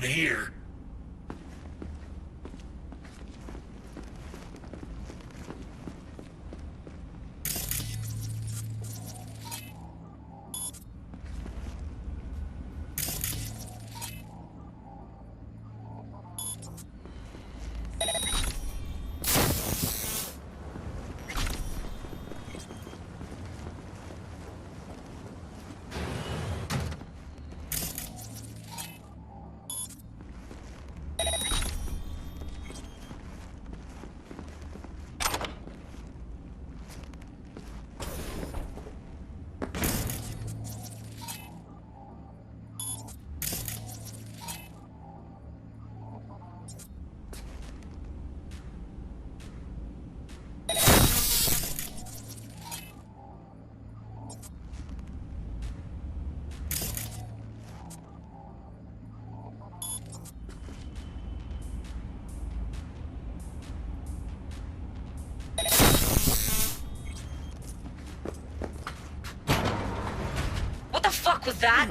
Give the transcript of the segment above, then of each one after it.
here. What the fuck was that?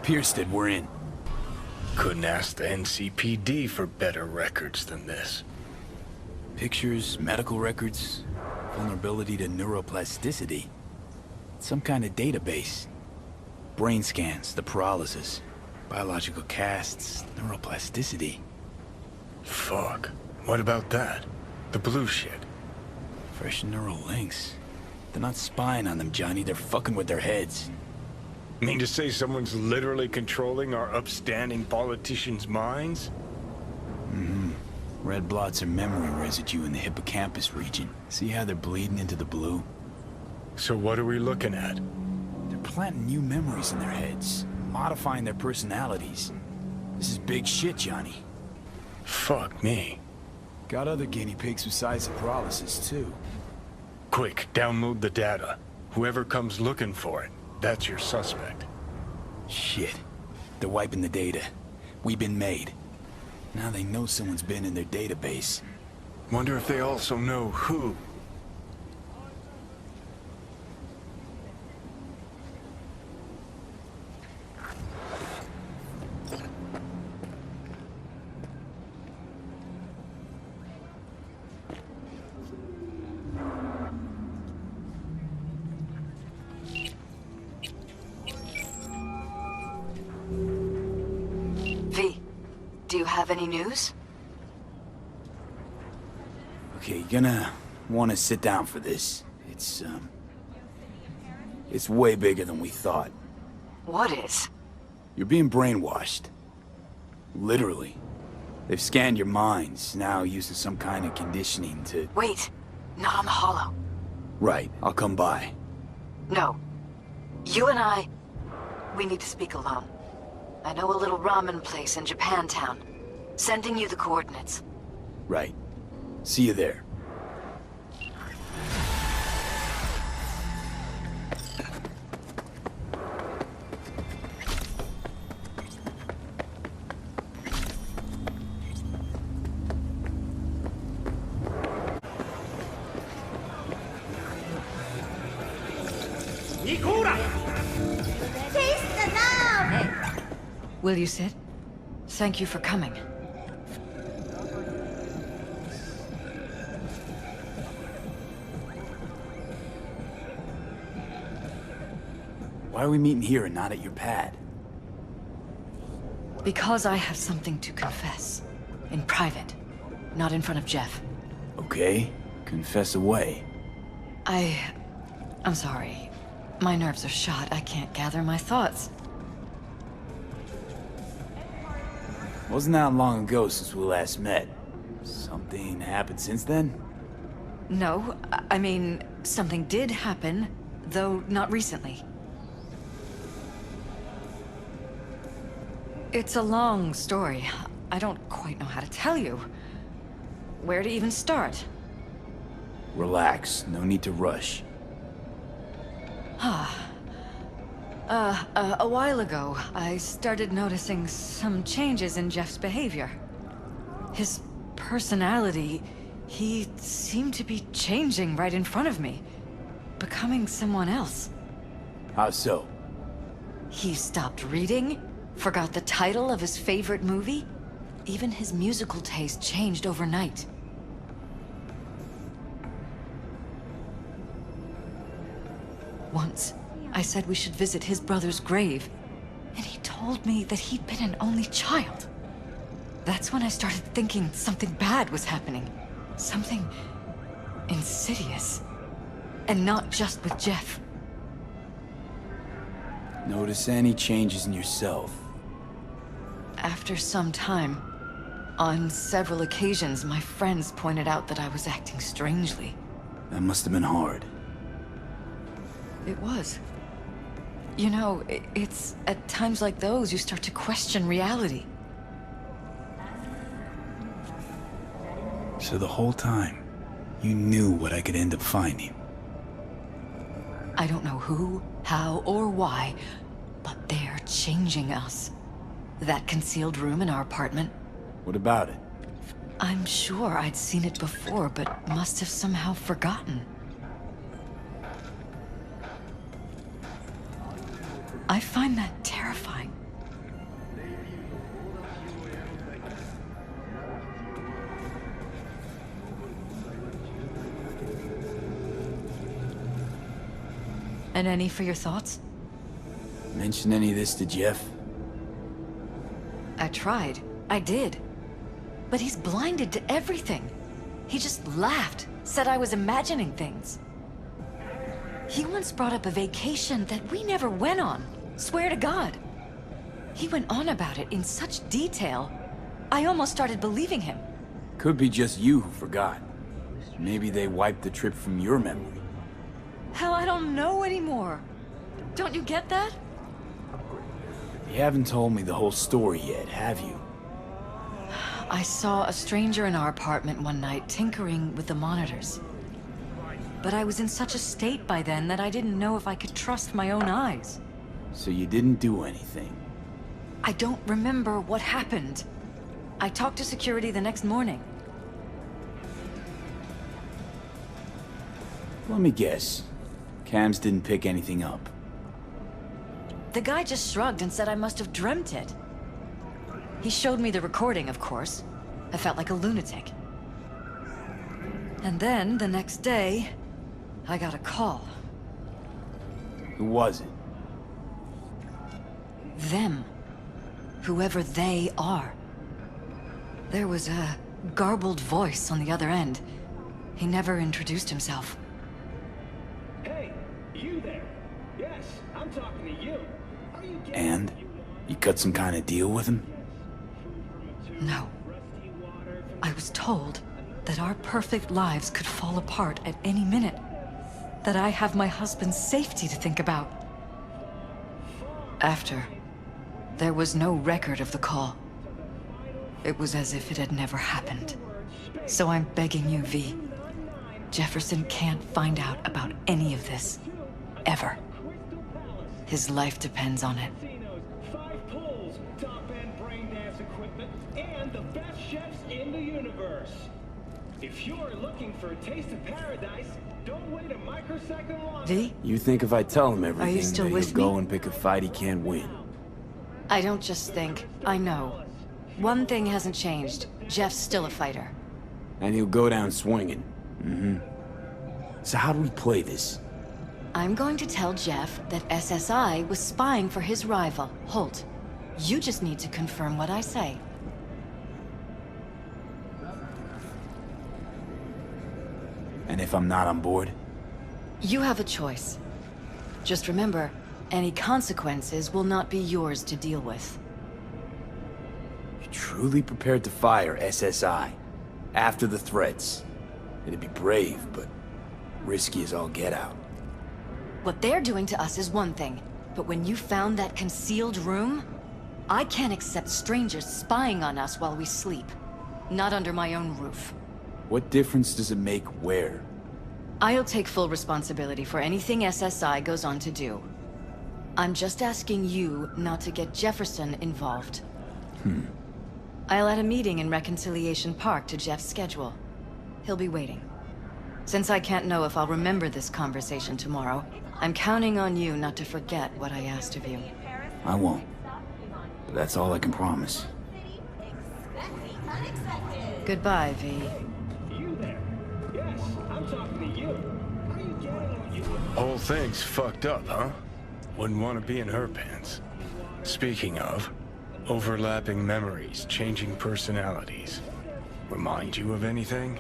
Piersted, we're in. Couldn't ask the NCPD for better records than this. Pictures, medical records, vulnerability to neuroplasticity. Some kind of database. Brain scans, the paralysis, biological casts, neuroplasticity. Fuck. What about that? The blue shit. Fresh neural links. They're not spying on them, Johnny. They're fucking with their heads. Mean to say someone's literally controlling our upstanding politicians' minds? Mm-hmm. Red blots are memory residue in the hippocampus region. See how they're bleeding into the blue? So what are we looking at? They're planting new memories in their heads, modifying their personalities. This is big shit, Johnny. Fuck me. Got other guinea pigs besides the paralysis, too. Quick, download the data. Whoever comes looking for it, that's your suspect. Shit. They're wiping the data. We've been made. Now they know someone's been in their database. Wonder if they also know who. Do you have any news? Okay, you're gonna want to sit down for this. It's way bigger than we thought. What is? You're being brainwashed. Literally. They've scanned your minds, now using some kind of conditioning to... Wait, not on the hollow. Right, I'll come by. No. You and I, we need to speak alone. I know a little ramen place in Japantown. Sending you the coordinates. Right. See you there. Taste the love! Will you sit? Thank you for coming. Why are we meeting here and not at your pad? Because I have something to confess. In private. Not in front of Jeff. Okay, confess away. I'm sorry. My nerves are shot. I can't gather my thoughts. Wasn't that long ago since we last met. Something happened since then? No, I mean, something did happen, though not recently. It's a long story. I don't quite know how to tell you. Where to even start? Relax, no need to rush. A while ago, I started noticing some changes in Jeff's behavior. His personality, he seemed to be changing right in front of me, becoming someone else. How so? He stopped reading, forgot the title of his favorite movie. Even his musical taste changed overnight. Once, I said we should visit his brother's grave, and he told me that he'd been an only child. That's when I started thinking something bad was happening. Something insidious. And not just with Jeff. Notice any changes in yourself? After some time, on several occasions, my friends pointed out that I was acting strangely. That must have been hard. It was. You know, it's at times like those you start to question reality. So the whole time, you knew what I could end up finding. I don't know who, how, or why, but they're changing us. That concealed room in our apartment. What about it? I'm sure I'd seen it before, but must have somehow forgotten. I find that terrifying. And any for your thoughts? Mention any of this to Jeff? I tried. I did. But he's blinded to everything. He just laughed, said I was imagining things. He once brought up a vacation that we never went on. Swear to God. He went on about it in such detail, I almost started believing him. Could be just you who forgot. Maybe they wiped the trip from your memory. Hell, I don't know anymore. Don't you get that? You haven't told me the whole story yet, have you? I saw a stranger in our apartment one night tinkering with the monitors. But I was in such a state by then that I didn't know if I could trust my own eyes. So you didn't do anything? I don't remember what happened. I talked to security the next morning. Let me guess. Cams didn't pick anything up. The guy just shrugged and said I must have dreamt it. He showed me the recording, of course. I felt like a lunatic. And then, the next day, I got a call. Who was it? Them. Whoever they are. There was a garbled voice on the other end. He never introduced himself. Hey, you there? Yes, I'm talking to you. Are you getting And? You cut some kind of deal with him? No. I was told that our perfect lives could fall apart at any minute. That I have my husband's safety to think about. After, there was no record of the call. It was as if it had never happened. So I'm begging you, V. Jefferson can't find out about any of this. Ever. His life depends on it. 5 pools, top-end brain dance equipment, and the best chefs in the universe. If you're looking for a taste of paradise, don't wait a microsecond longer. V? You think if I tell him everything, still that with he'll go me? and pick a fight he can't win? I don't just think. I know. One thing hasn't changed. Jeff's still a fighter. And he'll go down swinging. So how do we play this? I'm going to tell Jeff that SSI was spying for his rival, Holt. You just need to confirm what I say. And if I'm not on board? You have a choice. Just remember, any consequences will not be yours to deal with. You're truly prepared to fire SSI? After the threats? It'd be brave, but risky as all get out. What they're doing to us is one thing, but when you found that concealed room, I can't accept strangers spying on us while we sleep. Not under my own roof. What difference does it make where? I'll take full responsibility for anything SSI goes on to do. I'm just asking you not to get Jefferson involved. I'll add a meeting in Reconciliation Park to Jeff's schedule. He'll be waiting. Since I can't know if I'll remember this conversation tomorrow, I'm counting on you not to forget what I asked of you. I won't. But that's all I can promise. Goodbye, V. You there? Yes, I'm talking to you. How are you getting on you? Whole thing's fucked up, huh? Wouldn't want to be in her pants. Speaking of, overlapping memories, changing personalities. Remind you of anything?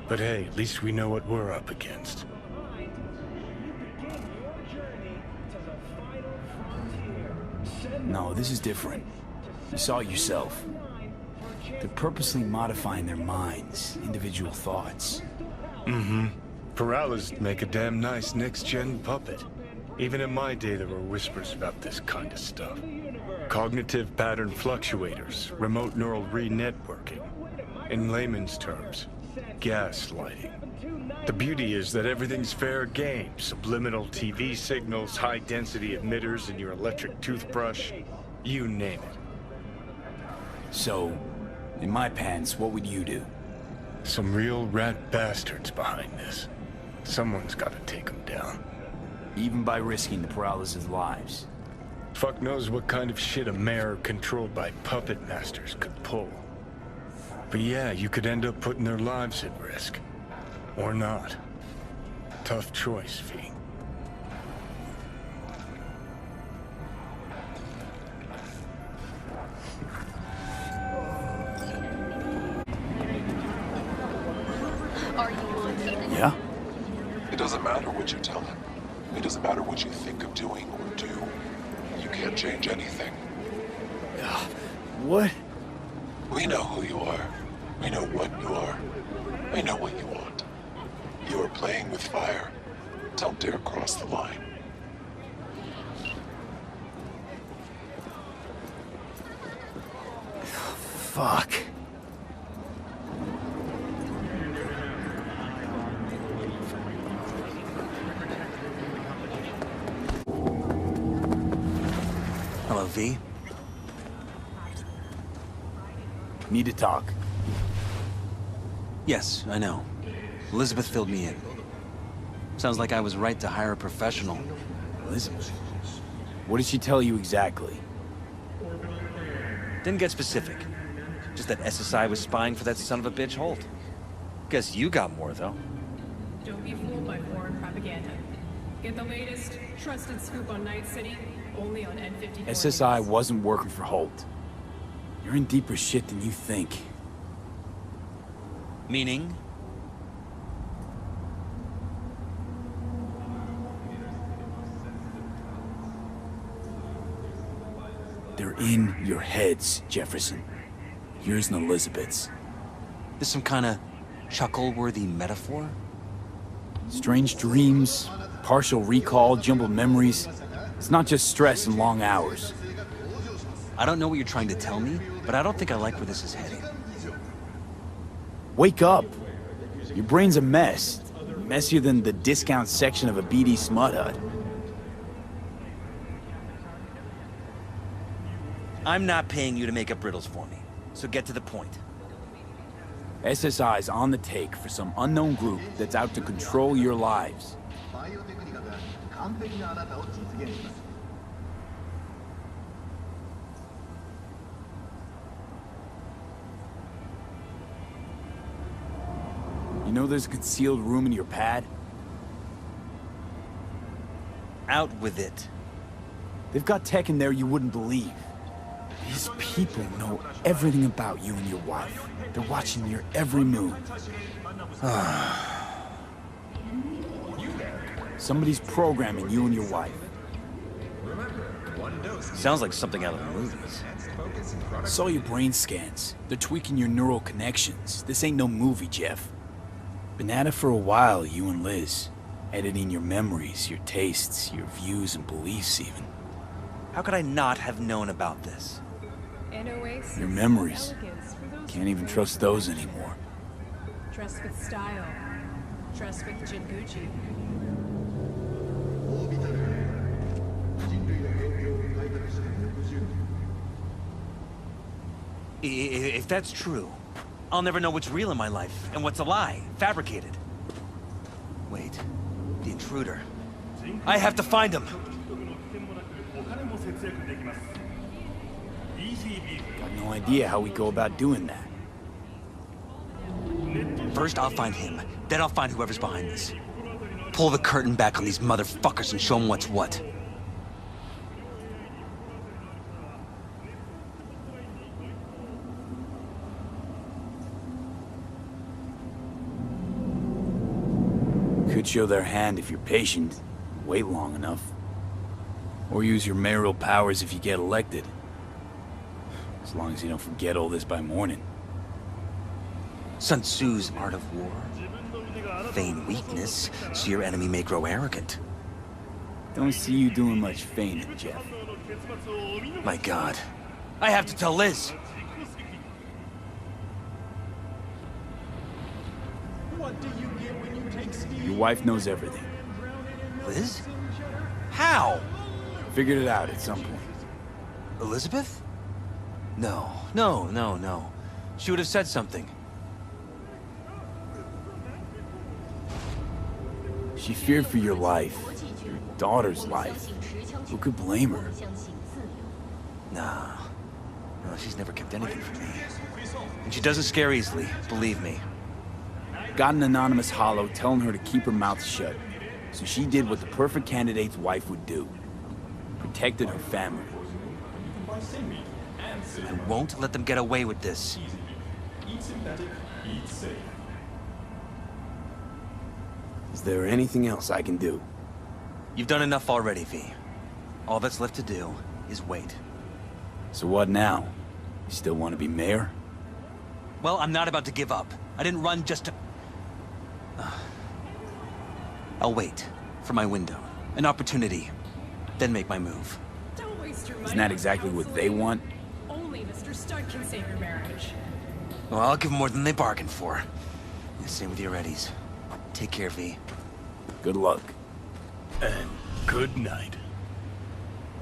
But hey, at least we know what we're up against. No, this is different. You saw it yourself. They're purposely modifying their minds, individual thoughts. Paralysis make a damn nice next-gen puppet. Even in my day, there were whispers about this kind of stuff. Cognitive pattern fluctuators, remote neural re-networking. In layman's terms, gaslighting. The beauty is that everything's fair game. Subliminal TV signals, high-density emitters in your electric toothbrush. You name it. So, in my pants, what would you do? Some real rat bastards behind this. Someone's gotta take them down. Even by risking the paralysis' lives. Fuck knows what kind of shit a mayor controlled by puppet masters could pull. But yeah, you could end up putting their lives at risk. Or not. Tough choice, V. Yeah? It doesn't matter what you tell him. It doesn't matter what you think of doing or do. You can't change anything. What? We know who you are. We know what you are. We know what you want. You are playing with fire. Don't dare cross the line. Fuck. Hello, V. Need to talk. Yes, I know. Elizabeth filled me in. Sounds like I was right to hire a professional. Elizabeth? What did she tell you exactly? Didn't get specific. Just that SSI was spying for that son of a bitch Holt. Guess you got more, though. Don't be fooled by foreign propaganda. Get the latest, trusted scoop on Night City, only on N54. SSI wasn't working for Holt. You're in deeper shit than you think. Meaning? They're in your heads, Jefferson. Yours and Elizabeth's. This some kind of chuckle-worthy metaphor? Strange dreams, partial recall, jumbled memories. It's not just stress and long hours. I don't know what you're trying to tell me, but I don't think I like where this is heading. Wake up! Your brain's a mess. Messier than the discount section of a BD smut hut. I'm not paying you to make up riddles for me, so get to the point. SSI's on the take for some unknown group that's out to control your lives. You know there's a concealed room in your pad? Out with it. They've got tech in there you wouldn't believe. These people know everything about you and your wife. They're watching your every move. Somebody's programming you and your wife. Sounds like something out of the movies. Saw your brain scans. They're tweaking your neural connections. This ain't no movie, Jeff. Been at it for a while, you and Liz. Editing your memories, your tastes, your views and beliefs even. How could I not have known about this? An oasis Your of memories. elegance for those Can't who even crave trust those anymore. Dress with style. Dress with Jinguji. If that's true, I'll never know what's real in my life and what's a lie, fabricated. Wait, the intruder. I have to find him. Got no idea how we go about doing that. First, I'll find him. Then I'll find whoever's behind this. Pull the curtain back on these motherfuckers and show them what's what. Could show their hand if you're patient, wait long enough. Or use your mayoral powers if you get elected. As long as you don't forget all this by morning. Sun Tzu's art of war. Feign weakness, so your enemy may grow arrogant. Don't see you doing much feigning, Jeff. My God. I have to tell Liz. Your wife knows everything. Liz? How? Figured it out at some point. Elizabeth? No. No. She would have said something. She feared for your life. Your daughter's life. Who could blame her? No, she's never kept anything from me. And she doesn't scare easily, believe me. Got an anonymous holo telling her to keep her mouth shut. So she did what the perfect candidate's wife would do. Protected her family. I won't let them get away with this. Is there anything else I can do? You've done enough already, V. All that's left to do is wait. So what now? You still want to be mayor? Well, I'm not about to give up. I didn't run just to... I'll wait for my window, an opportunity, then make my move. Don't waste your money. Isn't that exactly what they want? Only Mr. Stud can save your marriage. Well, I'll give more than they bargained for. Same with your Eddies. Take care, V. Good luck. And good night.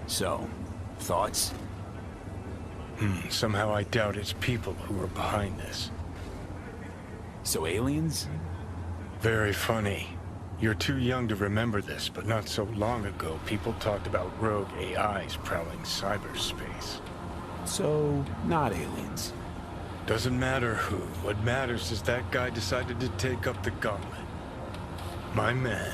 So, thoughts? Somehow I doubt it's people who are behind this. So aliens? Very funny. You're too young to remember this, but not so long ago, people talked about rogue AIs prowling cyberspace. So, not aliens. Doesn't matter who. What matters is that guy decided to take up the gauntlet. My man.